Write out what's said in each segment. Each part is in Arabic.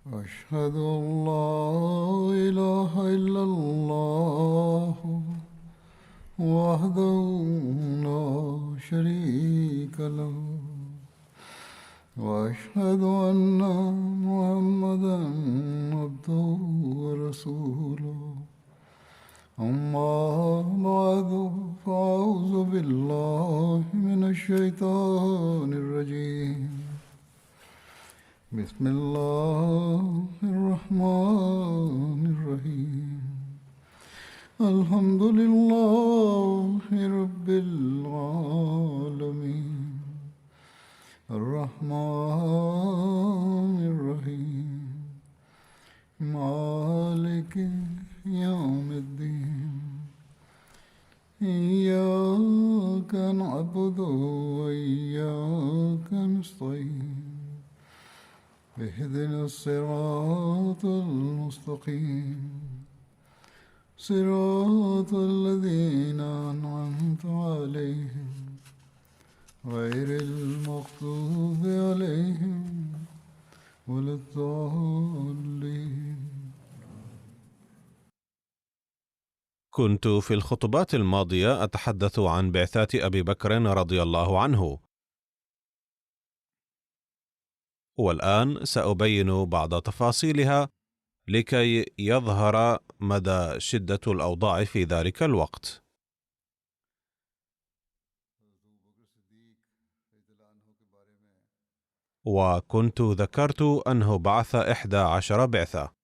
أشهد أن لا إله إلا الله وحده لا شريك له وأشهد أن محمدا عبده ورسوله أما بعد فأعوذ بالله من الشيطان الرجيم بسم الله الرحمن الرحيم الحمد لله رب العالمين الرحمن الرحيم مالك يوم الدين إياك نعبد وإياك نستعين اهدنا الصراط المستقيم صراط الذين أنعمت عليهم غير المغضوب عليهم ولا الضالين. كنت في الخطبات الماضية أتحدث عن بعثات أبي بكر رضي الله عنه، والآن سأبين بعض تفاصيلها لكي يظهر مدى شدة الأوضاع في ذلك الوقت. وكنت ذكرت أنه بعث 11 بعثة،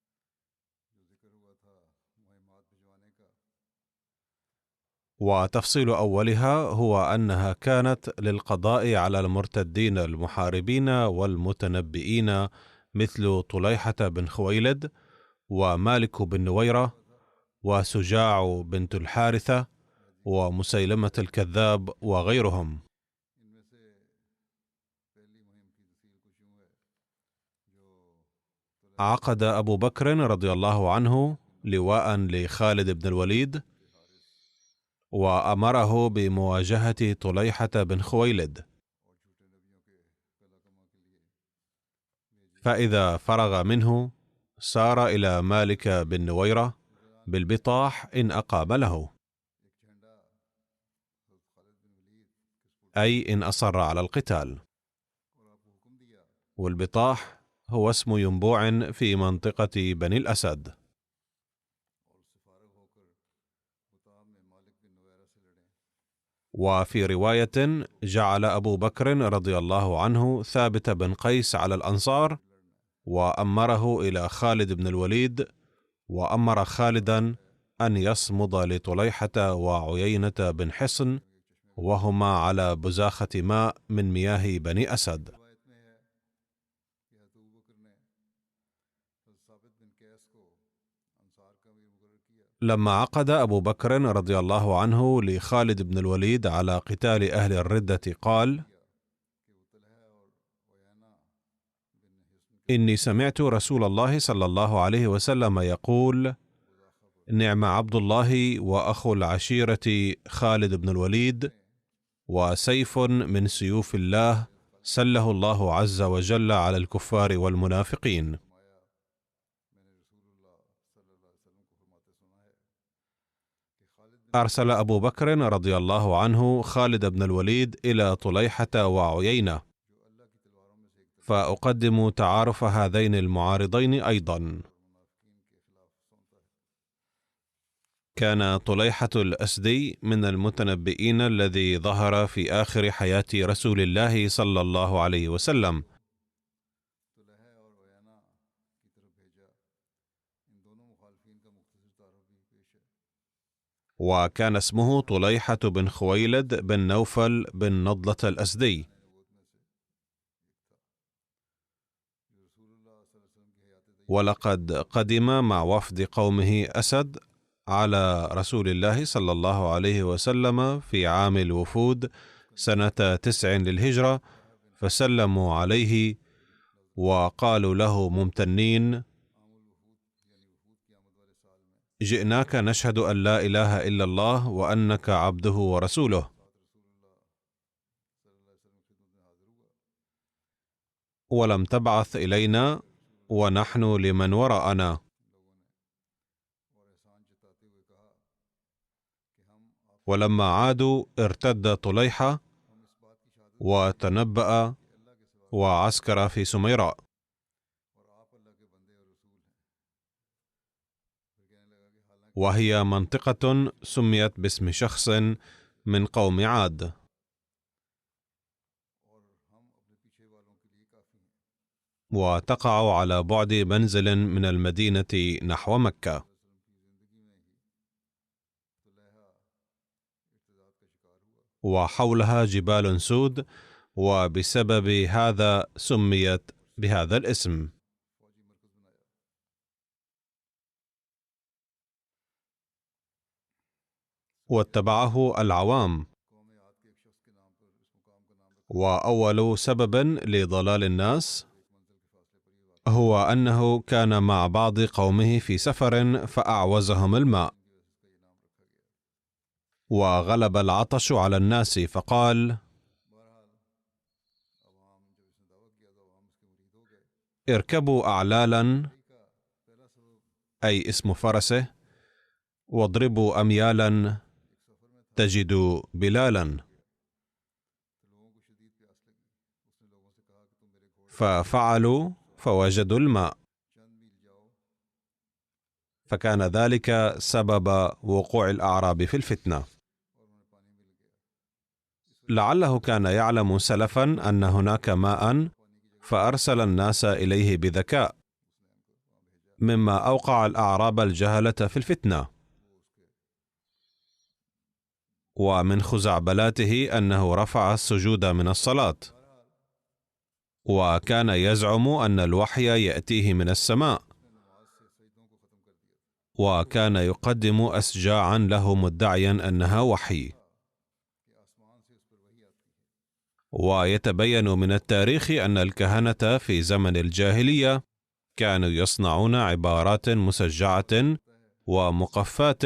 وتفصيل أولها هو أنها كانت للقضاء على المرتدين المحاربين والمتنبئين مثل طليحة بن خويلد ومالك بن نويرة وسجاع بنت الحارثة ومسيلمة الكذاب وغيرهم. عقد أبو بكر رضي الله عنه لواء لخالد بن الوليد وأمره بمواجهة طليحة بن خويلد، فإذا فرغ منه سار إلى مالك بن نويرة بالبطاح إن أقام له، أي إن أصر على القتال. والبطاح هو اسم ينبوع في منطقة بني الأسد. وفي رواية جعل أبو بكر رضي الله عنه ثابت بن قيس على الأنصار وأمره إلى خالد بن الوليد، وأمر خالدا أن يصمد لطليحة وعيينة بن حصن وهما على بزاخة ماء من مياه بني أسد. لما عقد أبو بكر رضي الله عنه لخالد بن الوليد على قتال أهل الردة قال: إني سمعت رسول الله صلى الله عليه وسلم يقول: نعم عبد الله وأخو العشيرة خالد بن الوليد، وسيف من سيوف الله سله الله عز وجل على الكفار والمنافقين. أرسل أبو بكر رضي الله عنه خالد بن الوليد إلى طليحة وعيينة، فأقدم تعارف هذين المعارضين أيضا. كان طليحة الأسدي من المتنبئين الذي ظهر في آخر حياة رسول الله صلى الله عليه وسلم، وكان اسمه طليحة بن خويلد بن نوفل بن نضلة الأسدي. ولقد قدم مع وفد قومه أسد على رسول الله صلى الله عليه وسلم في عام الوفود سنة 9 للهجرة، فسلموا عليه وقالوا له ممتنين: جئناك نشهد أن لا إله إلا الله وأنك عبده ورسوله. ولم تبعث إلينا ونحن لمن وراءنا. ولما عادوا ارتد طليحة وتنبأ وعسكر في سميراء، وهي منطقة سميت باسم شخص من قوم عاد، وتقع على بعد منزل من المدينة نحو مكة. وحولها جبال سود، وبسبب هذا سميت بهذا الاسم. واتبعه العوام. وأول سبب لضلال الناس هو أنه كان مع بعض قومه في سفر فأعوزهم الماء، وغلب العطش على الناس فقال: اركبوا أعلالا، أي اسم فرسه، واضربوا أميالا تجدوا بلالا. ففعلوا فوجدوا الماء، فكان ذلك سبب وقوع الأعراب في الفتنة. لعله كان يعلم سلفا أن هناك ماء، فأرسل الناس إليه بذكاء، مما أوقع الأعراب الجهلة في الفتنة. ومن خزعبلاته أنه رفع السجود من الصلاة، وكان يزعم أن الوحي يأتيه من السماء، وكان يقدم أسجاعا له مدعيا أنها وحي. ويتبين من التاريخ أن الكهنة في زمن الجاهلية كانوا يصنعون عبارات مسجعة ومقفات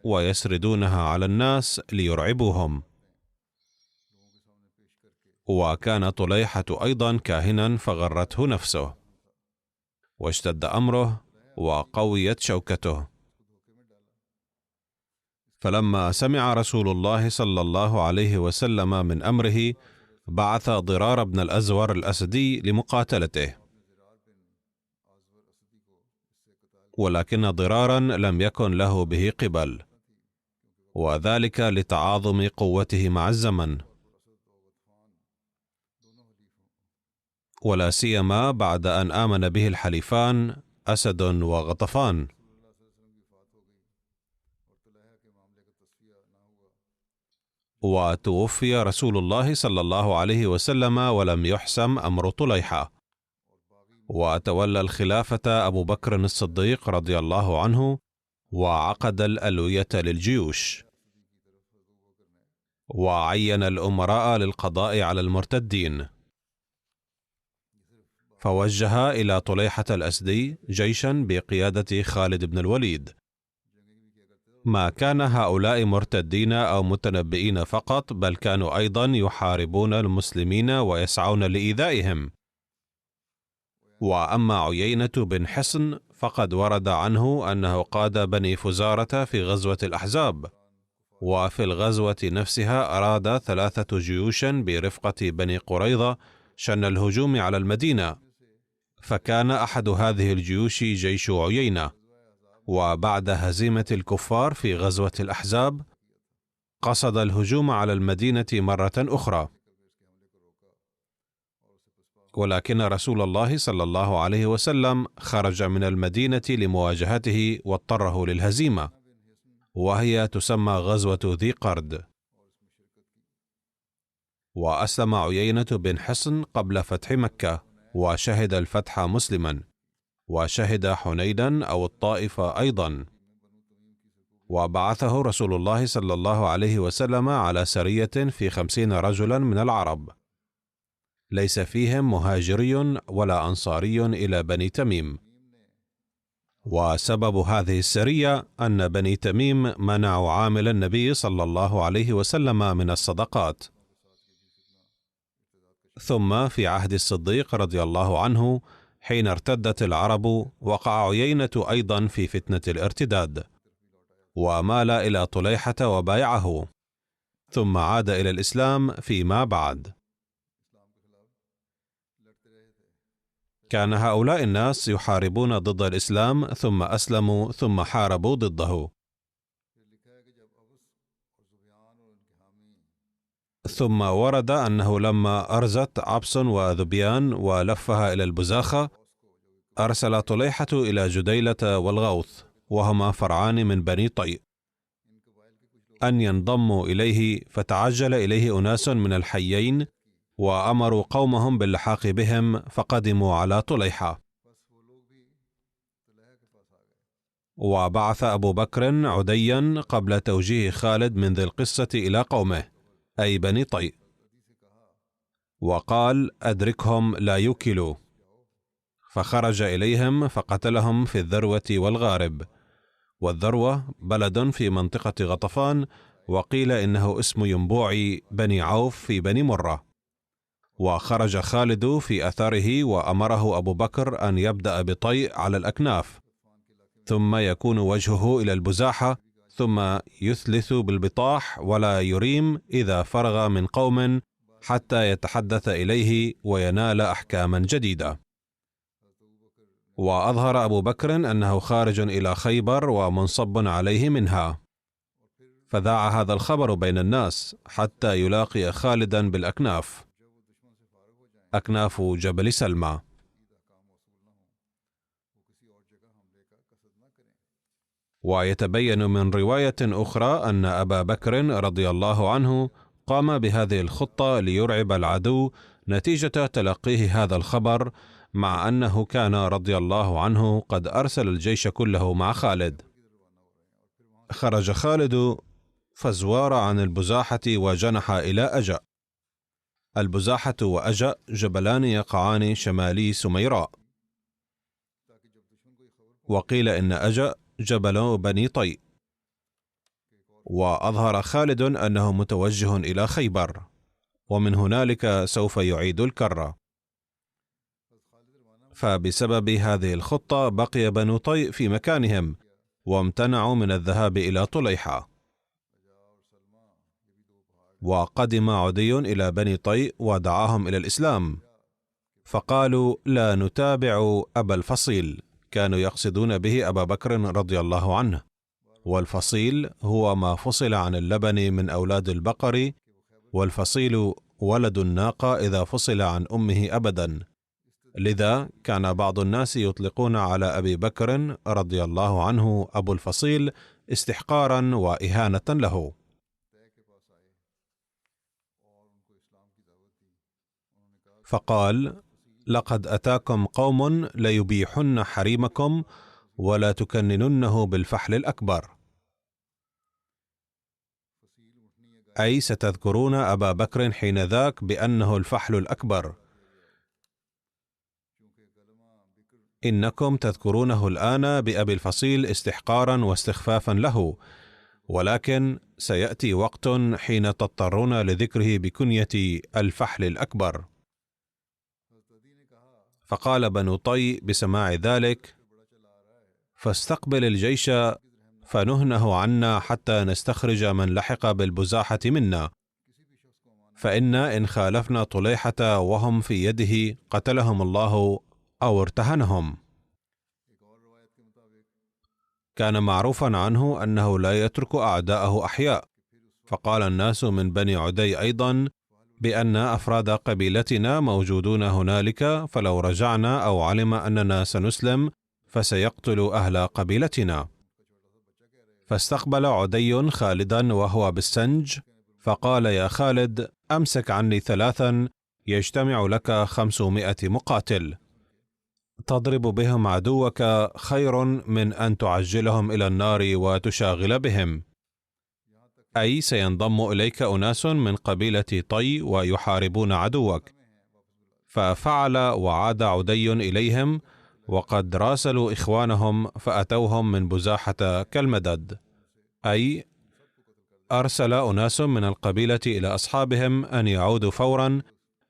ويسردونها على الناس ليرعبوهم. وكان طليحة أيضا كاهنا فغرته نفسه، واشتد أمره وقويت شوكته. فلما سمع رسول الله صلى الله عليه وسلم من أمره بعث ضرار بن الأزور الأسدي لمقاتلته، ولكن ضرارا لم يكن له به قبل، وذلك لتعاظم قوته مع الزمن، ولا سيما بعد أن آمن به الحليفان أسد وغطفان. وتوفي رسول الله صلى الله عليه وسلم ولم يحسم أمر طليحة، وتولى الخلافة أبو بكر الصديق رضي الله عنه، وعقد الألوية للجيوش، وعين الأمراء للقضاء على المرتدين. فوجه إلى طليحة الأسدي جيشا بقيادة خالد بن الوليد. ما كان هؤلاء مرتدين أو متنبئين فقط، بل كانوا أيضا يحاربون المسلمين ويسعون لإيذائهم. وأما عيينة بن حصن فقد ورد عنه أنه قاد بني فزارة في غزوة الأحزاب، وفي الغزوة نفسها أراد 3 جيوش برفقة بني قريظة شن الهجوم على المدينة، فكان أحد هذه الجيوش جيش عيينة. وبعد هزيمة الكفار في غزوة الأحزاب قصد الهجوم على المدينة مرة أخرى، ولكن رسول الله صلى الله عليه وسلم خرج من المدينة لمواجهته واضطره للهزيمة، وهي تسمى غزوة ذي قرد. وأسلم عيينة بن حصن قبل فتح مكة، وشهد الفتح مسلما، وشهد حنينا أو الطائف أيضا. وبعثه رسول الله صلى الله عليه وسلم على سرية في 50 رجلا من العرب، ليس فيهم مهاجري ولا أنصاري إلى بني تميم. وسبب هذه السرية أن بني تميم منعوا عامل النبي صلى الله عليه وسلم من الصدقات. ثم في عهد الصديق رضي الله عنه حين ارتدت العرب وقع عيينة أيضا في فتنة الارتداد، ومال إلى طليحة وبايعه، ثم عاد إلى الإسلام فيما بعد. كان هؤلاء الناس يحاربون ضد الإسلام ثم أسلموا ثم حاربوا ضده. ثم ورد أنه لما أرزت عبس وذبيان ولفها إلى البزاخة، أرسل طليحة إلى جديلة والغوث، وهما فرعان من بني طي، أن ينضموا إليه، فتعجل إليه أناس من الحيين وأمروا قومهم باللحاق بهم، فقدموا على طليحة. وبعث أبو بكر عديا قبل توجيه خالد من ذي القصة إلى قومه أي بني طي، وقال: أدركهم لا يوكلوا. فخرج إليهم فقتلهم في الذروة والغارب. والذروة بلد في منطقة غطفان، وقيل إنه اسم ينبوع بني عوف في بني مرة. وخرج خالد في أثره، وأمره أبو بكر أن يبدأ بطي على الأكناف، ثم يكون وجهه إلى البزاحة، ثم يثلث بالبطاح ولا يريم إذا فرغ من قوم، حتى يتحدث إليه وينال أحكاما جديدة. وأظهر أبو بكر أنه خارج إلى خيبر ومنصب عليه منها، فذاع هذا الخبر بين الناس حتى يلاقي خالدا بالأكناف، أكناف جبل سلمى. ويتبين من رواية أخرى أن أبا بكر رضي الله عنه قام بهذه الخطة ليرعب العدو نتيجة تلقيه هذا الخبر، مع أنه كان رضي الله عنه قد أرسل الجيش كله مع خالد. خرج خالد فزوار عن البزاحة وجنح إلى أجأ. البزاحة وأجأ جبلان يقعان شمالي سميراء، وقيل إن أجأ جبل بني طي. وأظهر خالد أنه متوجه إلى خيبر، ومن هنالك سوف يعيد الكرة. فبسبب هذه الخطة بقي بنو طي في مكانهم، وامتنعوا من الذهاب إلى طليحة. وقدم عدي إلى بني طي ودعاهم إلى الإسلام، فقالوا: لا نتابع أبا الفصيل. كانوا يقصدون به أبا بكر رضي الله عنه. والفصيل هو ما فصل عن اللبن من أولاد البقر، والفصيل ولد الناقة إذا فصل عن أمه أبدا. لذا كان بعض الناس يطلقون على أبي بكر رضي الله عنه أبو الفصيل استحقارا وإهانة له. فقال: لقد أتاكم قوم ليبيحن حريمكم ولا تكنننه بالفحل الأكبر، أي ستذكرون أبا بكر حين ذاك بأنه الفحل الأكبر. إنكم تذكرونه الآن بأبي الفصيل استحقارا واستخفافا له، ولكن سيأتي وقت حين تضطرون لذكره بكنية الفحل الأكبر. فقال بنو طي بسماع ذلك: فاستقبل الجيش فنهنه عنا حتى نستخرج من لحق بالبزاحة منا، فإن إن خالفنا طليحة وهم في يده قتلهم الله أو ارتهنهم. كان معروفا عنه أنه لا يترك أعداءه أحياء. فقال الناس من بني عدي أيضا بأن أفراد قبيلتنا موجودون هنالك، فلو رجعنا أو علم أننا سنسلم فسيقتل أهل قبيلتنا. فاستقبل عدي خالدا وهو بالسنج، فقال: يا خالد، أمسك عني 3 يجتمع لك 500 مقاتل، تضرب بهم عدوك خير من أن تعجلهم إلى النار وتشاغل بهم. أي سينضم إليك أناس من قبيلة طي ويحاربون عدوك. ففعل وعاد عدي إليهم، وقد راسلوا إخوانهم فأتوهم من بزاحة كالمدد، أي أرسل أناس من القبيلة إلى أصحابهم أن يعودوا فورا،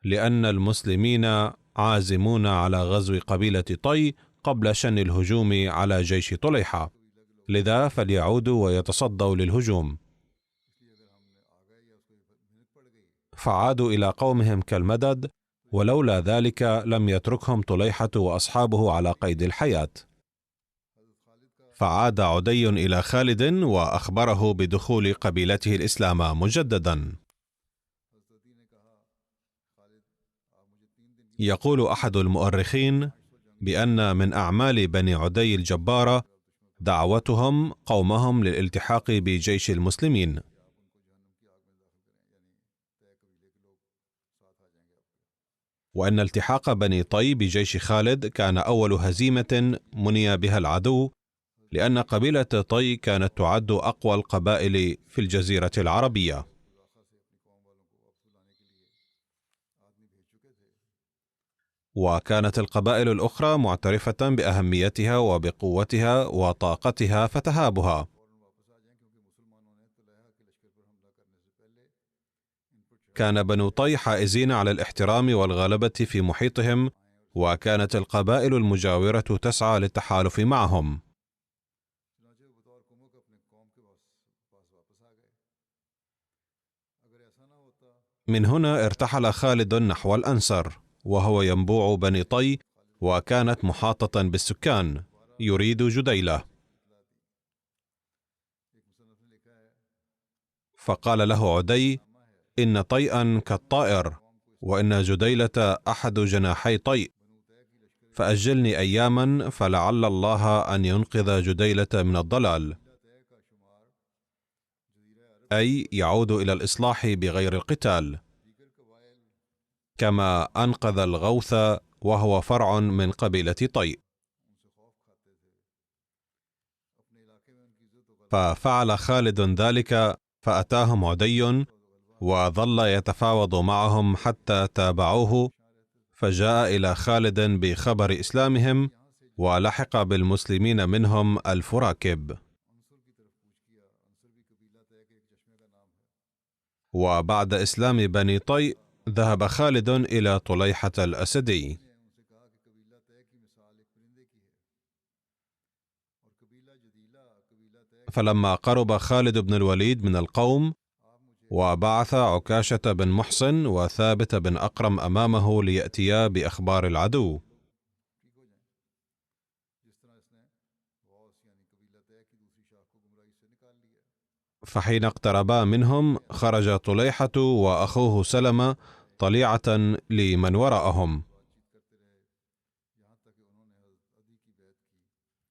لأن المسلمين عازمون على غزو قبيلة طي قبل شن الهجوم على جيش طليحة، لذا فليعودوا ويتصدوا للهجوم. فعادوا إلى قومهم كالمدد، ولولا ذلك لم يتركهم طليحة وأصحابه على قيد الحياة. فعاد عدي إلى خالد وأخبره بدخول قبيلته الإسلام مجددا. يقول أحد المؤرخين بأن من أعمال بني عدي الجبارة دعوتهم قومهم للالتحاق بجيش المسلمين، وأن التحاق بني طي بجيش خالد كان أول هزيمة مني بها العدو، لأن قبيلة طي كانت تعد أقوى القبائل في الجزيرة العربية. وكانت القبائل الأخرى معترفة بأهميتها وبقوتها وطاقتها فتهابها. كان بنو طي حائزين على الاحترام والغلبة في محيطهم، وكانت القبائل المجاورة تسعى للتحالف معهم. من هنا ارتحل خالد نحو الأنسر وهو ينبوع بني طي، وكانت محاطة بالسكان، يريد جديلة. فقال له عدي: إن طيئا كالطائر، وإن جديلة أحد جناحي طيء، فأجلني أياما فلعل الله أن ينقذ جديلة من الضلال، أي يعود إلى الإصلاح بغير القتال، كما أنقذ الغوث وهو فرع من قبيلة طيء. ففعل خالد ذلك، فأتاهم عدي وظل يتفاوض معهم حتى تابعوه، فجاء إلى خالد بخبر إسلامهم، ولحق بالمسلمين منهم 1000 راكب. وبعد إسلام بني طي ذهب خالد إلى طليحة الأسدي. فلما قرب خالد بن الوليد من القوم، وبعث عكاشة بن محصن وثابت بن أقرم أمامه ليأتيا بأخبار العدو. فحين اقتربا منهم خرج طليحة وأخوه سلمة طليعة لمن وراءهم،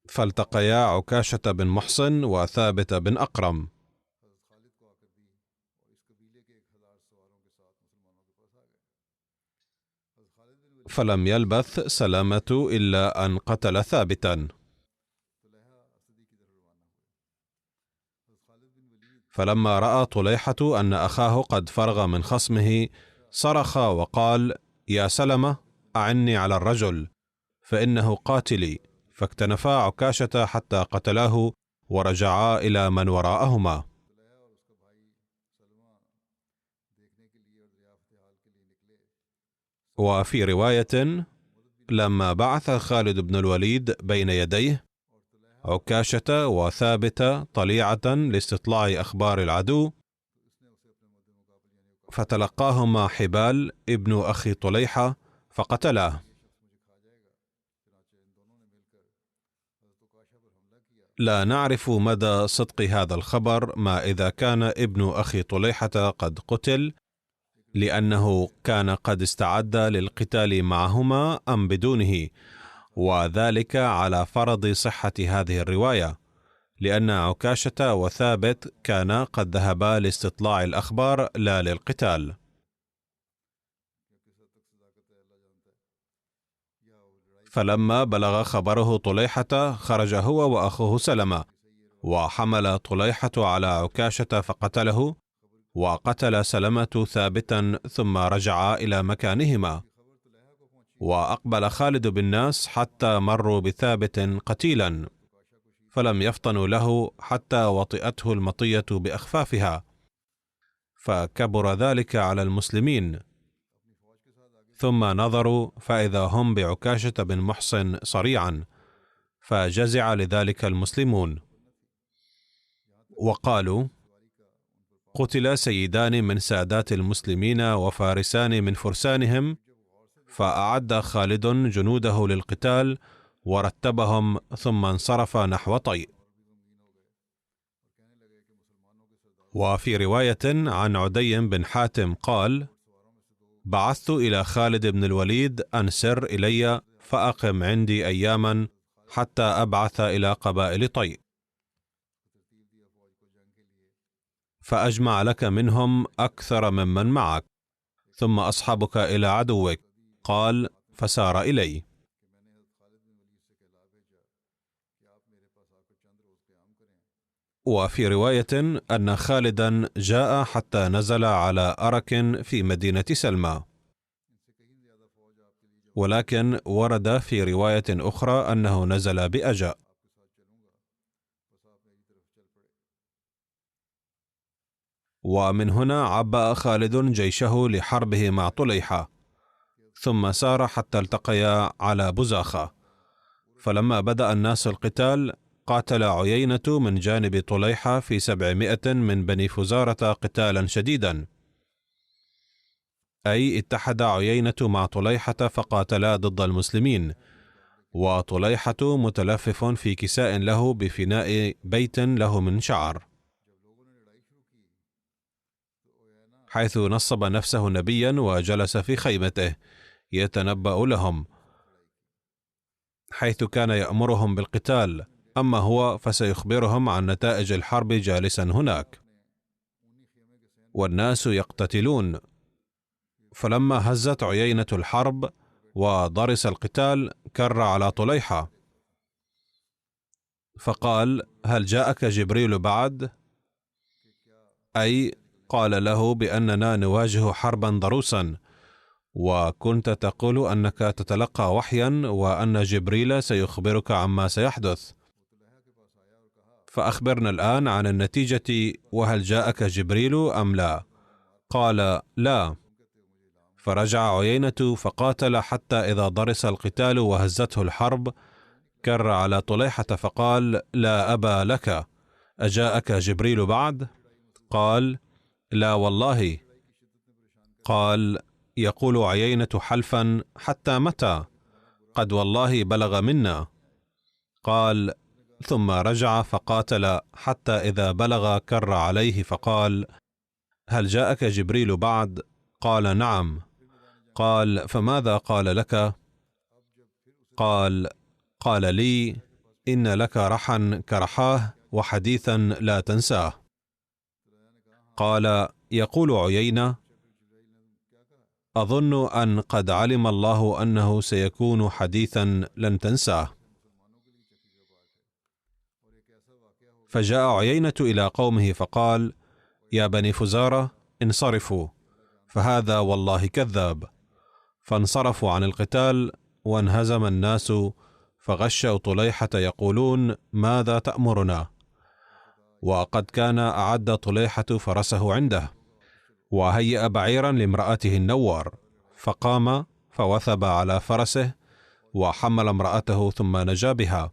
فالتقيا عكاشة بن محصن وثابت بن أقرم. فلم يلبث سلامة إلا أن قتل ثابتا. فلما رأى طليحة أن أخاه قد فرغ من خصمه صرخ وقال: يا سلمة، أعني على الرجل فإنه قاتلي. فاكتنفا عكاشة حتى قتلاه ورجعا إلى من وراءهما. وفي رواية: لما بعث خالد بن الوليد بين يديه عكاشة وثابت طليعة لاستطلاع أخبار العدو، فتلقاهما حبال ابن أخي طليحة فقتلاه. لا نعرف مدى صدق هذا الخبر، ما إذا كان ابن أخي طليحة قد قتل لأنه كان قد استعد للقتال معهما أم بدونه، وذلك على فرض صحة هذه الرواية، لأن عكاشة وثابت كانا قد ذهبا لاستطلاع الأخبار لا للقتال. فلما بلغ خبره طليحة خرج هو وأخوه سلمة، وحمل طليحة على عكاشة فقتله، وقتل سلمة ثابتا، ثم رجعا إلى مكانهما. وأقبل خالد بالناس حتى مروا بثابت قتيلا، فلم يفطنوا له حتى وطئته المطية بأخفافها، فكبر ذلك على المسلمين، ثم نظروا فإذا هم بعكاشة بن محصن صريعا، فجزع لذلك المسلمون وقالوا: قتل سيدان من سادات المسلمين وفارسان من فرسانهم، فأعد خالد جنوده للقتال ورتبهم ثم انصرف نحو طي. وفي رواية عن عدي بن حاتم قال: بعثت إلى خالد بن الوليد أن سر إلي فأقم عندي أياما حتى أبعث إلى قبائل طي، فأجمع لك منهم أكثر ممن معك، ثم أصحبك إلى عدوك. قال: فسار إلي. وفي رواية أن خالدا جاء حتى نزل على أرك في مدينة سلمى، ولكن ورد في رواية أخرى أنه نزل بأجأ. ومن هنا عبأ خالد جيشه لحربه مع طليحة، ثم سار حتى التقيا على بزاخة. فلما بدأ الناس القتال قاتل عيينة من جانب طليحة في 700 من بني فزارة قتالا شديدا، أي اتحد عيينة مع طليحة فقاتلا ضد المسلمين، وطليحة متلفف في كساء له بفناء بيت له من شعر، حيث نصب نفسه نبيا وجلس في خيمته يتنبأ لهم، حيث كان يأمرهم بالقتال، أما هو فسيخبرهم عن نتائج الحرب جالسا هناك، والناس يقتتلون. فلما هزت عيينة الحرب وضرس القتال كر على طليحة فقال: هل جاءك جبريل بعد؟ أي قال له بأننا نواجه حربا ضروسا، وكنت تقول أنك تتلقى وحيا وأن جبريل سيخبرك عما سيحدث، فأخبرنا الآن عن النتيجة، وهل جاءك جبريل أم لا؟ قال: لا. فرجع عيينة فقاتل حتى إذا ضرس القتال وهزته الحرب كر على طليحة فقال: لا أبا لك، أجاءك جبريل بعد؟ قال: لا والله. قال: يقول عيينة حلفا حتى متى؟ قد والله بلغ منا. قال: ثم رجع فقاتل حتى إذا بلغ كر عليه فقال: هل جاءك جبريل بعد؟ قال: نعم. قال: فماذا قال لك؟ قال لي: إن لك رحا كرحاه وحديثا لا تنساه. قال: يقول عيينة: أظن أن قد علم الله أنه سيكون حديثا لن تنساه. فجاء عيينة إلى قومه فقال: يا بني فزارة انصرفوا، فهذا والله كذاب. فانصرفوا عن القتال وانهزم الناس، فغشوا طليحة يقولون: ماذا تأمرنا؟ وقد كان أعد طليحة فرسه عنده، وهيأ بعيرا لامرأته النوار، فقام فوثب على فرسه وحمل امرأته ثم نجا بها،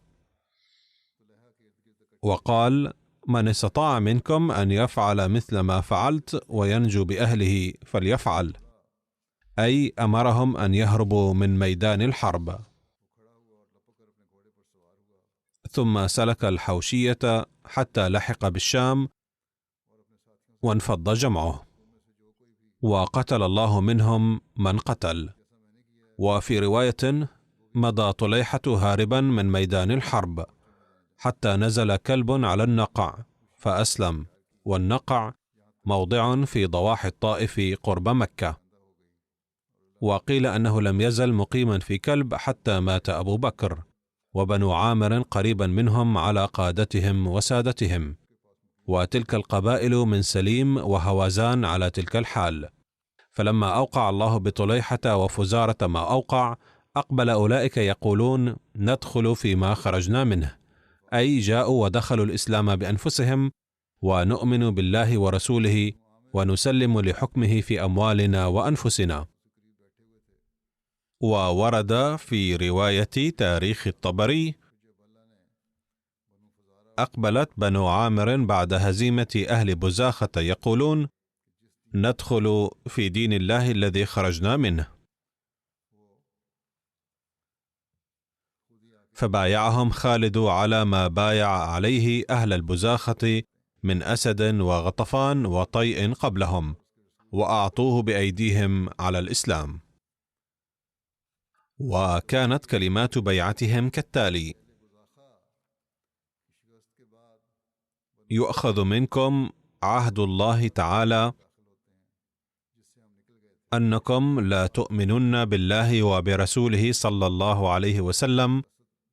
وقال: من استطاع منكم أن يفعل مثل ما فعلت وينجو بأهله فليفعل، أي أمرهم أن يهربوا من ميدان الحرب. ثم سلك الحوشية حتى لحق بالشام وانفض جمعه، وقتل الله منهم من قتل. وفي رواية: مضى طليحة هاربا من ميدان الحرب حتى نزل كلب على النقع فأسلم، والنقع موضع في ضواحي الطائف قرب مكة. وقيل أنه لم يزل مقيما في كلب حتى مات أبو بكر وبنو عامر قريبا منهم على قادتهم وسادتهم، وتلك القبائل من سليم وهوازان على تلك الحال. فلما أوقع الله بطليحة وفزارة ما أوقع، أقبل أولئك يقولون: ندخل فيما خرجنا منه، أي جاءوا ودخلوا الإسلام بأنفسهم، ونؤمن بالله ورسوله ونسلم لحكمه في أموالنا وأنفسنا. وورد في رواية تاريخ الطبري: أقبلت بنو عامر بعد هزيمة أهل بزاخة يقولون: ندخل في دين الله الذي خرجنا منه. فبايعهم خالد على ما بايع عليه أهل البزاخة من أسد وغطفان وطيء قبلهم، وأعطوه بأيديهم على الإسلام. وكانت كلمات بيعتهم كالتالي: يؤخذ منكم عهد الله تعالى أنكم لا تؤمنن بالله وبرسوله صلى الله عليه وسلم،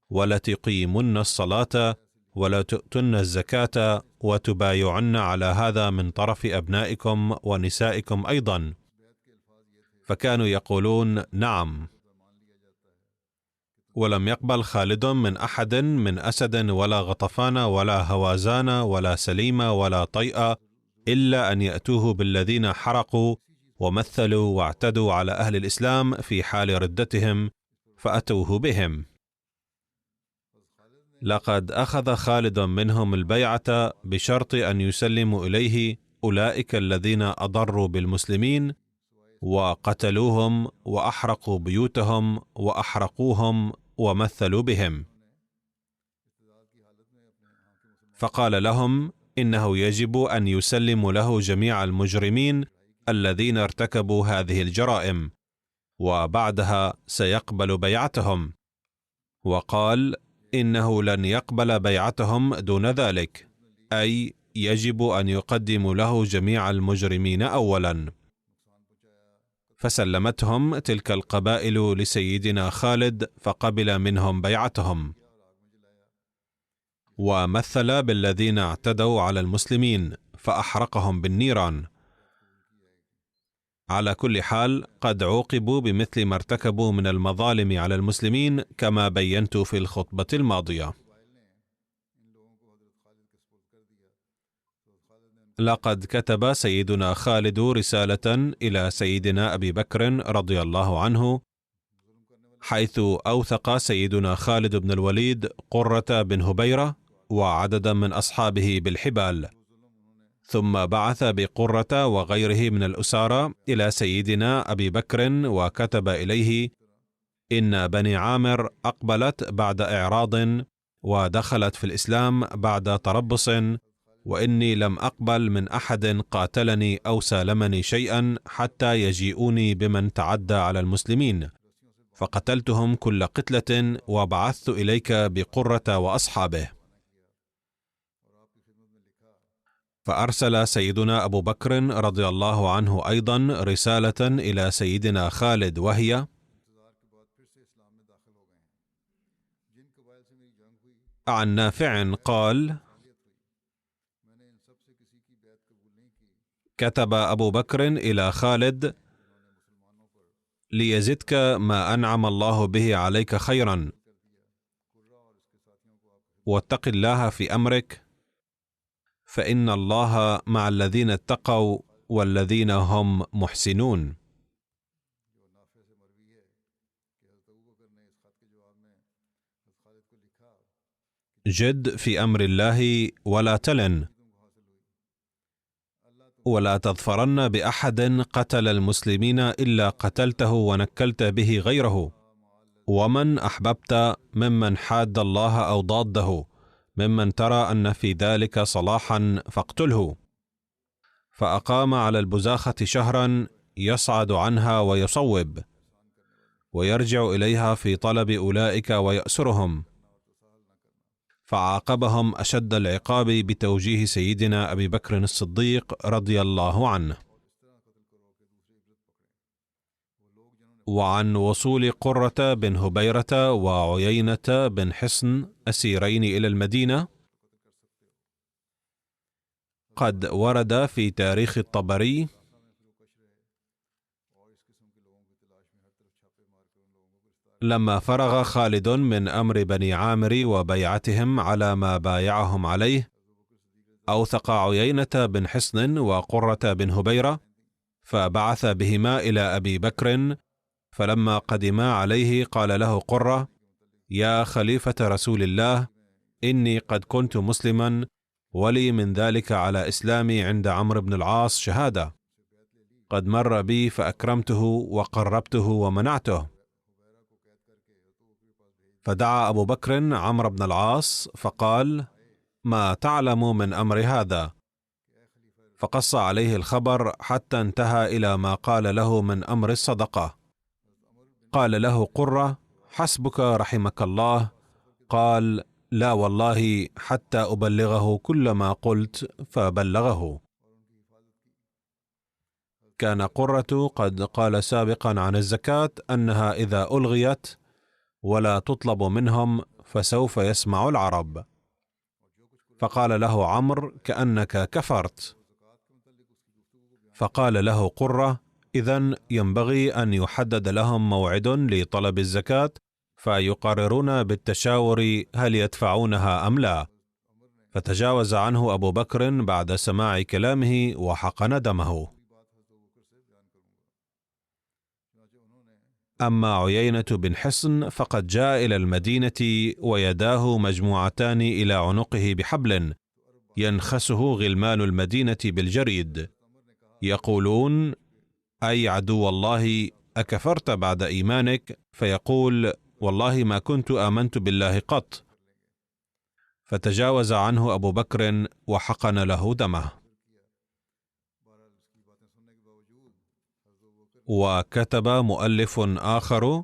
ولا تقيمن الصلاة، ولا تؤتن الزكاة، وتبايعن على هذا من طرف أبنائكم ونسائكم أيضا. فكانوا يقولون: نعم. ولم يقبل خالد من أحد من أسد ولا غطفان ولا هوازان ولا سليم ولا طيء، إلا أن يأتوه بالذين حرقوا ومثلوا واعتدوا على أهل الإسلام في حال ردتهم، فأتوه بهم. لقد أخذ خالد منهم البيعة بشرط أن يسلموا إليه أولئك الذين أضروا بالمسلمين وقتلوهم وأحرقوا بيوتهم وأحرقوهم ومثلوا بهم. فقال لهم: إنه يجب أن يسلموا له جميع المجرمين الذين ارتكبوا هذه الجرائم، وبعدها سيقبل بيعتهم. وقال: إنه لن يقبل بيعتهم دون ذلك، أي يجب أن يقدموا له جميع المجرمين أولا. فسلمتهم تلك القبائل لسيدنا خالد، فقبل منهم بيعتهم، ومثل بالذين اعتدوا على المسلمين فأحرقهم بالنيران. على كل حال قد عوقبوا بمثل ما ارتكبوا من المظالم على المسلمين، كما بينت في الخطبة الماضية. لقد كتب سيدنا خالد رسالة إلى سيدنا أبي بكر رضي الله عنه، حيث أوثق سيدنا خالد بن الوليد قرة بن هبيرة وعددا من أصحابه بالحبال، ثم بعث بقرة وغيره من الأسارى إلى سيدنا أبي بكر وكتب إليه: إن بني عامر أقبلت بعد إعراض، ودخلت في الإسلام بعد تربص، وإني لم أقبل من أحد قاتلني أو سالمني شيئا حتى يجيئوني بمن تعدى على المسلمين، فقتلتهم كل قتلة، وبعثت إليك بقرة وأصحابه. فأرسل سيدنا أبو بكر رضي الله عنه أيضا رسالة إلى سيدنا خالد، وهي: عن نافع قال: كتب أبو بكر إلى خالد: ليزدك ما أنعم الله به عليك خيرا، واتق الله في أمرك، فإن الله مع الذين اتقوا والذين هم محسنون. جد في أمر الله ولا تلن، ولا تظفرن بأحد قتل المسلمين إلا قتلته ونكلت به غيره، ومن أحببت ممن حاد الله أو ضاده ممن ترى أن في ذلك صلاحا فاقتله. فأقام على البزاخة شهرا يصعد عنها ويصوب، ويرجع إليها في طلب أولئك ويأسرهم، فعاقبهم أشد العقاب بتوجيه سيدنا أبي بكر الصديق رضي الله عنه. وعن وصول قرة بن هبيرة وعيينة بن حصن أسيرين إلى المدينة، قد ورد في تاريخ الطبري: لما فرغ خالد من أمر بني عامر وبيعتهم على ما بايعهم عليه، أوثق عيينة بن حصن وقرة بن هبيرة، فبعث بهما إلى أبي بكر فلما قدما عليه قال له قرة: يا خليفة رسول الله، إني قد كنت مسلما، ولي من ذلك على إسلامي عند عمرو بن العاص شهادة، قد مر بي فأكرمته وقربته ومنعته. فدعا أبو بكر عمرو بن العاص فقال: ما تعلم من أمر هذا؟ فقص عليه الخبر حتى انتهى إلى ما قال له من أمر الصدقة. قال له قرة: حسبك رحمك الله. قال: لا والله حتى أبلغه كل ما قلت، فبلغه. كان قرة قد قال سابقا عن الزكاة أنها إذا ألغيت ولا تطلب منهم فسوف يسمع العرب. فقال له عمرو: كأنك كفرت. فقال له قرة: إذن ينبغي أن يحدد لهم موعد لطلب الزكاة فيقررون بالتشاور هل يدفعونها أم لا. فتجاوز عنه أبو بكر بعد سماع كلامه وحقن دمه. أما عيينة بن حصن فقد جاء إلى المدينة ويداه مجموعتان إلى عنقه بحبل، ينخسه غلمان المدينة بالجريد، يقولون: أي عدو الله، أكفرت بعد إيمانك؟ فيقول: والله ما كنت آمنت بالله قط. فتجاوز عنه أبو بكر وحقن له دمه. وكتب مؤلف آخر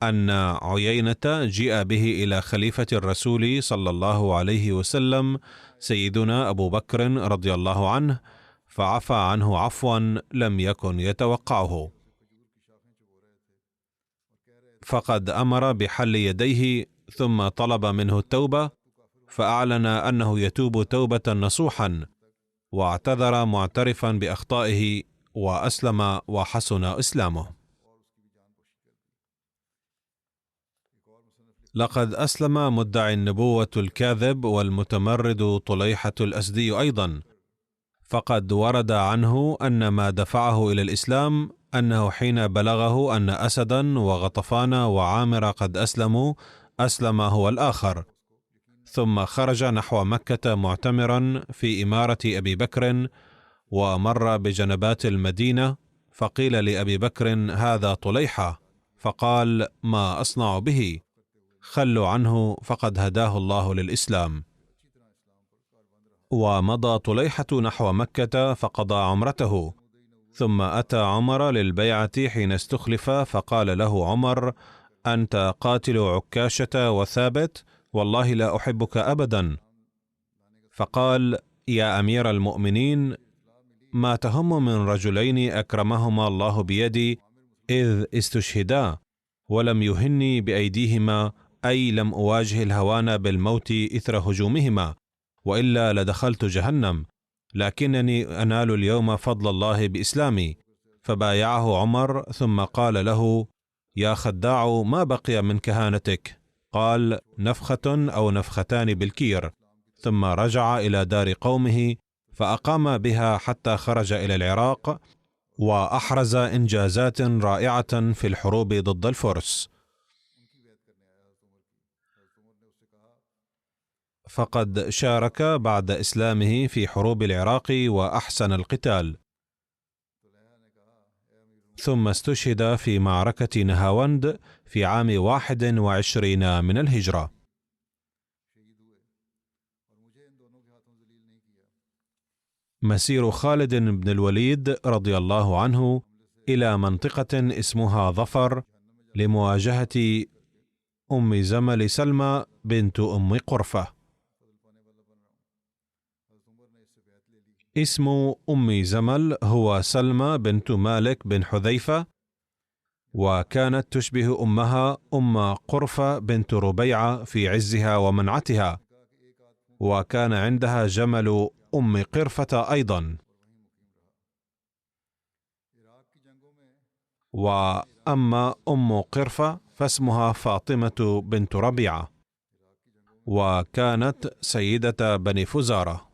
أن عيينة جيء به إلى خليفة الرسول صلى الله عليه وسلم سيدنا أبو بكر رضي الله عنه، فعفى عنه عفوا لم يكن يتوقعه. فقد أمر بحل يديه ثم طلب منه التوبة، فأعلن أنه يتوب توبة نصوحا، واعتذر معترفا بأخطائه، وأسلم وحسن إسلامه. لقد أسلم مدعي النبوة الكاذب والمتمرد طليحة الأسدي أيضا، فقد ورد عنه أن ما دفعه إلى الإسلام أنه حين بلغه أن أسدا وغطفان وعامر قد أسلموا، أسلم هو الآخر، ثم خرج نحو مكة معتمرا في إمارة أبي بكر، ومر بجنبات المدينة، فقيل لأبي بكر: هذا طليحة. فقال: ما أصنع به؟ خلوا عنه فقد هداه الله للإسلام. ومضى طليحة نحو مكة فقضى عمرته، ثم أتى عمر للبيعة حين استخلف، فقال له عمر: أنت قاتل عكاشة وثابت، والله لا أحبك أبدا. فقال: يا أمير المؤمنين، ما تهم من رجلين أكرمهما الله بيدي إذ استشهدا، ولم يهني بأيديهما، أي لم أواجه الهوان بالموت إثر هجومهما، وإلا لدخلت جهنم، لكنني أنال اليوم فضل الله بإسلامي. فبايعه عمر، ثم قال له: يا خداع، ما بقي من كهانتك؟ قال: نفخة أو نفختان بالكير. ثم رجع إلى دار قومه فأقام بها حتى خرج إلى العراق، وأحرز إنجازات رائعة في الحروب ضد الفرس. فقد شارك بعد إسلامه في حروب العراق وأحسن القتال، ثم استشهد في معركة نهاوند في عام 21 من الهجرة. مسير خالد بن الوليد رضي الله عنه إلى منطقة اسمها ظفر لمواجهة أم زمل سلمى بنت أم قرفة. اسم أم زمل هو سلمى بنت مالك بن حذيفة، وكانت تشبه أمها أم قرفة بنت ربيعة في عزها ومنعتها، وكان عندها جمل أم قرفة أيضا. وأما أم قرفة فاسمها فاطمة بنت ربيعة، وكانت سيدة بني فزارة،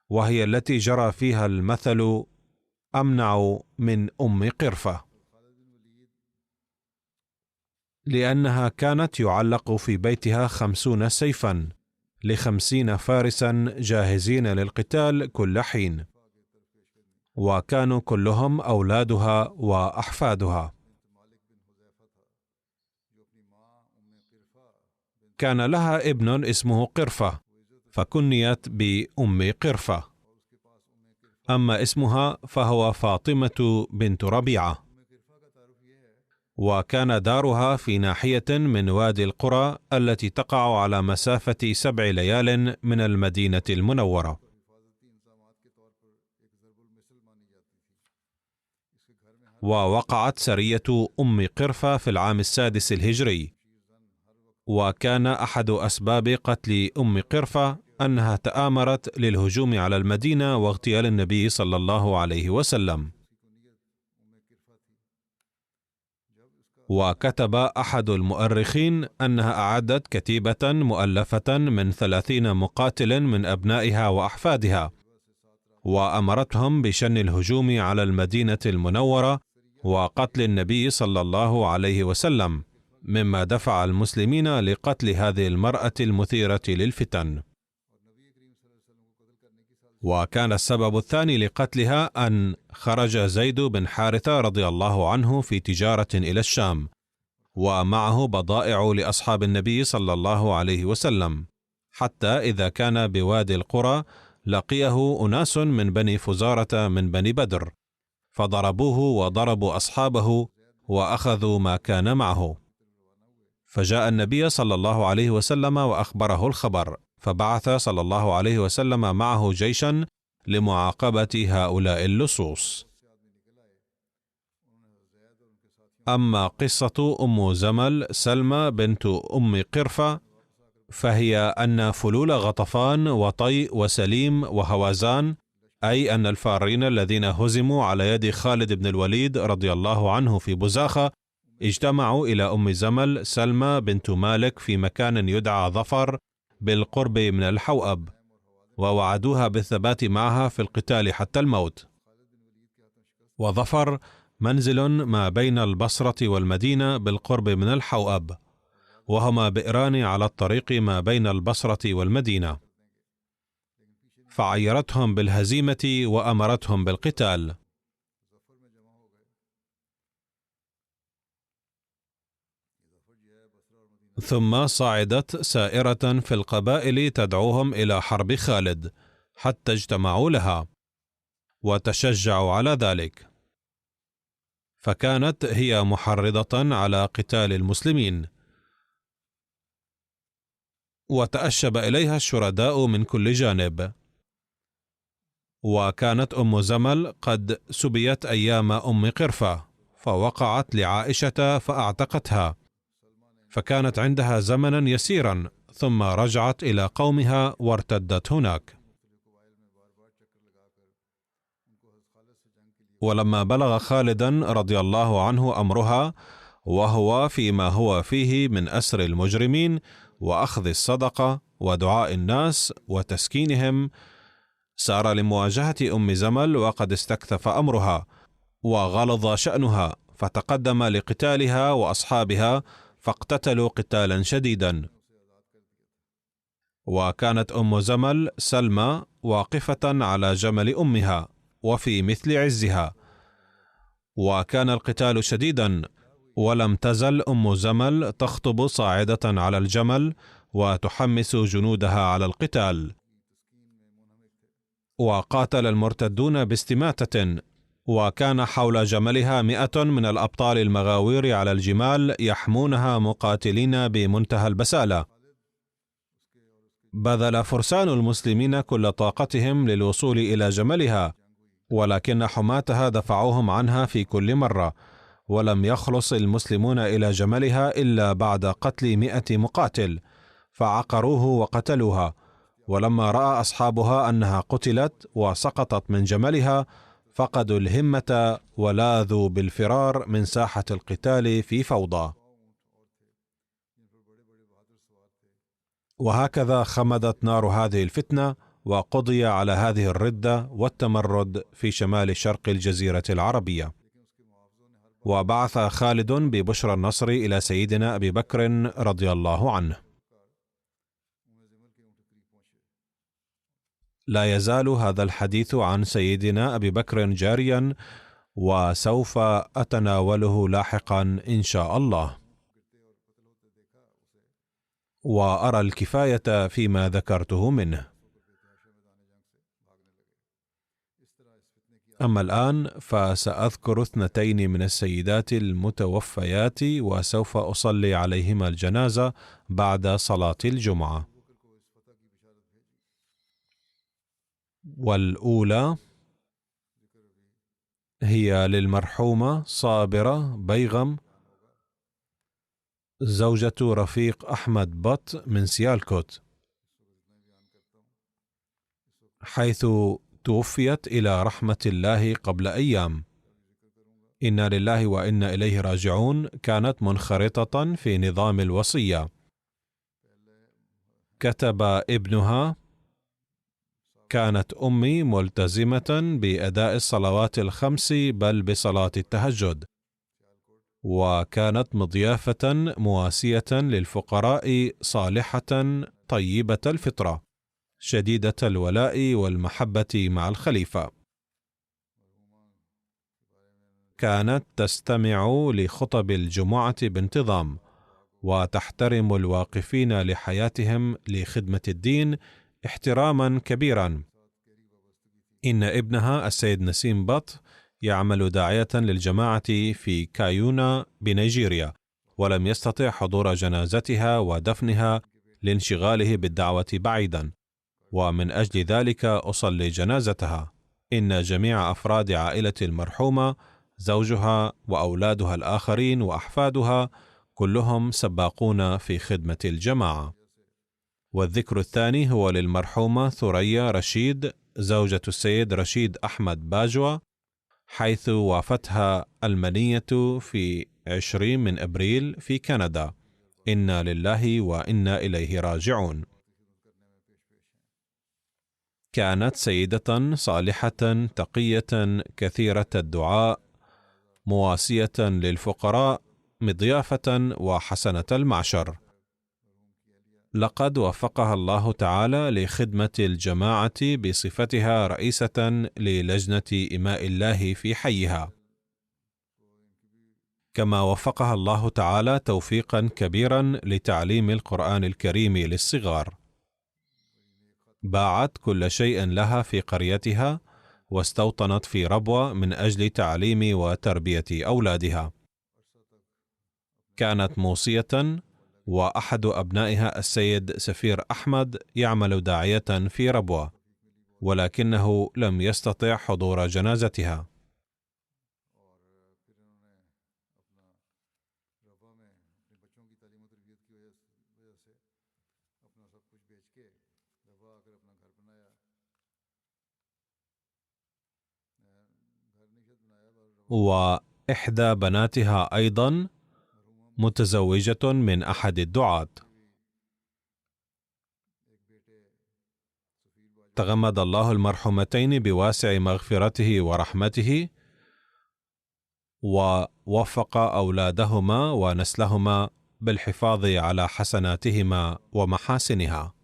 وهي التي جرى فيها المثل: أمنع من أم قرفة، لأنها كانت يعلق في بيتها 50 سيفا ل50 فارسا جاهزين للقتال كل حين، وكانوا كلهم أولادها وأحفادها. كان لها ابن اسمه قرفة، فكنيت بأم قرفة، أما اسمها فهو فاطمة بنت ربيعة، وكان دارها في ناحية من وادي القرى التي تقع على مسافة 7 ليال من المدينة المنورة. ووقعت سرية أم قرفة في العام 6 الهجري، وكان أحد أسباب قتل أم قرفة أنها تآمرت للهجوم على المدينة واغتيال النبي صلى الله عليه وسلم. وكتب أحد المؤرخين أنها أعدت كتيبة مؤلفة من 30 مقاتل من أبنائها وأحفادها، وأمرتهم بشن الهجوم على المدينة المنورة وقتل النبي صلى الله عليه وسلم، مما دفع المسلمين لقتل هذه المرأة المثيرة للفتن. وكان السبب الثاني لقتلها أن خرج زيد بن حارثة رضي الله عنه في تجارة إلى الشام، ومعه بضائع لأصحاب النبي صلى الله عليه وسلم، حتى إذا كان بوادي القرى لقيه أناس من بني فزارة من بني بدر، فضربوه وضربوا أصحابه وأخذوا ما كان معه. فجاء النبي صلى الله عليه وسلم وأخبره الخبر، فبعث صلى الله عليه وسلم معه جيشا لمعاقبة هؤلاء اللصوص. أما قصة أم زمل سلمى بنت أم قرفة فهي أن فلول غطفان وطي وسليم وهوازان، أي أن الفارين الذين هزموا على يد خالد بن الوليد رضي الله عنه في بزاخة اجتمعوا إلى أم زمل سلمى بنت مالك في مكان يدعى ظفر بالقرب من الحوأب، ووعدوها بالثبات معها في القتال حتى الموت. وظفر منزل ما بين البصرة والمدينة بالقرب من الحوأب، وهما بئران على الطريق ما بين البصرة والمدينة، فعيرتهم بالهزيمة وأمرتهم بالقتال. ثم صعدت سائرة في القبائل تدعوهم إلى حرب خالد حتى اجتمعوا لها وتشجعوا على ذلك، فكانت هي محرضة على قتال المسلمين، وتأشب إليها الشرداء من كل جانب. وكانت أم زمل قد سبيت أيام أم قرفة، فوقعت لعائشة فأعتقتها، فكانت عندها زمنا يسيرا ثم رجعت إلى قومها وارتدت هناك. ولما بلغ خالدا رضي الله عنه أمرها وهو فيما هو فيه من أسر المجرمين وأخذ الصدقة ودعاء الناس وتسكينهم، سار لمواجهة أم زمل وقد استكثف أمرها وغلظ شأنها، فتقدم لقتالها وأصحابها فاقتتلوا قتالا شديدا. وكانت أم زمل سلمى واقفة على جمل أمها وفي مثل عزها، وكان القتال شديدا، ولم تزل أم زمل تخطب صاعدة على الجمل وتحمس جنودها على القتال. وقاتل المرتدون باستماتة، وكان حول جملها 100 من الأبطال المغاوير على الجمال يحمونها مقاتلين بمنتهى البسالة. بذل فرسان المسلمين كل طاقتهم للوصول إلى جملها، ولكن حماتها دفعوهم عنها في كل مرة، ولم يخلص المسلمون إلى جملها إلا بعد قتل 100 مقاتل، فعقروه وقتلوها. ولما رأى أصحابها أنها قتلت وسقطت من جملها فقدوا الهمة ولاذوا بالفرار من ساحة القتال في فوضى. وهكذا خمدت نار هذه الفتنة وقضي على هذه الردة والتمرد في شمال شرق الجزيرة العربية. وبعث خالد ببشرى النصر إلى سيدنا أبي بكر رضي الله عنه. لا يزال هذا الحديث عن سيدنا أبي بكر جاريا، وسوف أتناوله لاحقا إن شاء الله، وأرى الكفاية فيما ذكرته منه. أما الآن فسأذكر 2 من السيدات المتوفيات، وسوف أصلي عليهما الجنازة بعد صلاة الجمعة. والأولى هي للمرحومة صابرة بيغم، زوجة رفيق أحمد بط من سيالكوت، حيث توفيت إلى رحمة الله قبل أيام. إنا لله وإنا إليه راجعون. كانت منخرطة في نظام الوصية. كتب ابنها: كانت أمي ملتزمة بأداء الصلوات ال5 بل بصلاة التهجد، وكانت مضيافة مواسية للفقراء، صالحة طيبة الفطرة، شديدة الولاء والمحبة مع الخليفة. كانت تستمع لخطب الجمعة بانتظام، وتحترم الواقفين لحياتهم لخدمة الدين احتراما كبيرا. إن ابنها السيد نسيم بط يعمل داعية للجماعة في كايونا بنيجيريا، ولم يستطع حضور جنازتها ودفنها لانشغاله بالدعوة بعيدا، ومن أجل ذلك أصلي جنازتها. إن جميع أفراد عائلة المرحومة، زوجها وأولادها الآخرين وأحفادها، كلهم سباقون في خدمة الجماعة. والذكر الثاني هو للمرحومة ثريا رشيد، زوجة السيد رشيد أحمد باجوة، حيث وافتها المنية في 20 من أبريل في كندا. إنا لله وإنا إليه راجعون. كانت سيدة صالحة تقية كثيرة الدعاء، مواسية للفقراء، مضيافة وحسنة المعشر. لقد وفقها الله تعالى لخدمة الجماعة بصفتها رئيسة للجنة إماء الله في حيها، كما وفقها الله تعالى توفيقا كبيرا لتعليم القرآن الكريم للصغار. باعت كل شيء لها في قريتها، واستوطنت في ربوة من أجل تعليم وتربية أولادها. كانت موصية، وأحد أبنائها السيد سفير أحمد يعمل داعية في ربوة، ولكنه لم يستطع حضور جنازتها. وإحدى بناتها أيضا متزوجة من أحد الدعاة. تغمد الله المرحومتين بواسع مغفرته ورحمته، ووفق أولادهما ونسلهما بالحفاظ على حسناتهما ومحاسنها.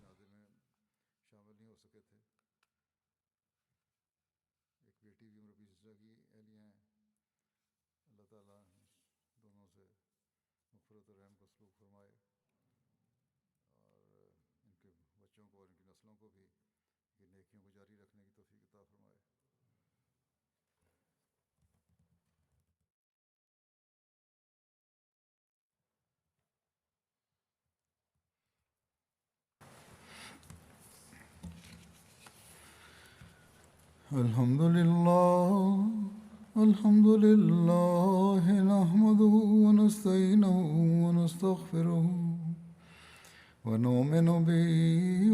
الحمد لله الحمد لله نحمده ونستعينه ونستغفره ونؤمن به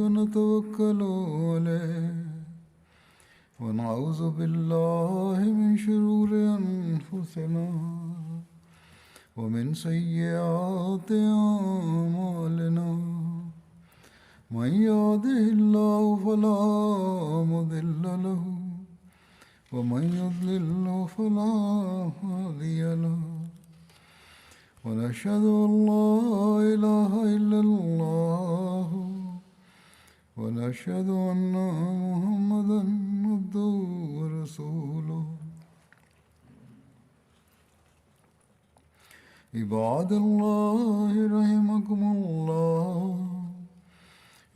ونتوكل عليه ونعوذ بالله من شرور أنفسنا ومن سيئات أعمالنا من يهده الله فلا مضل له ومن يضلل فلا هادي له ونشهد أن لا إله إلا الله ونشهد أن محمدا عبده ورسوله عباد الله رحمكم الله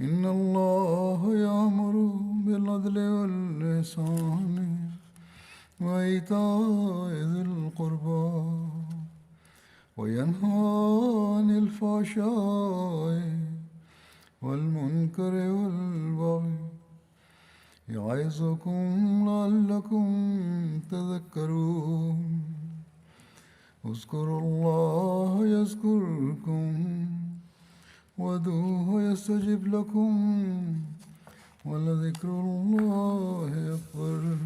إن الله يأمر بالعدل والإحسان وإيتاء ذي القربى وينهى عن الفحشاء والمنكر والبغي يعظكم لعلكم تذكرون اذكروا الله يذكركم وادعوه يستجب لكم ولذكر الله أكبر.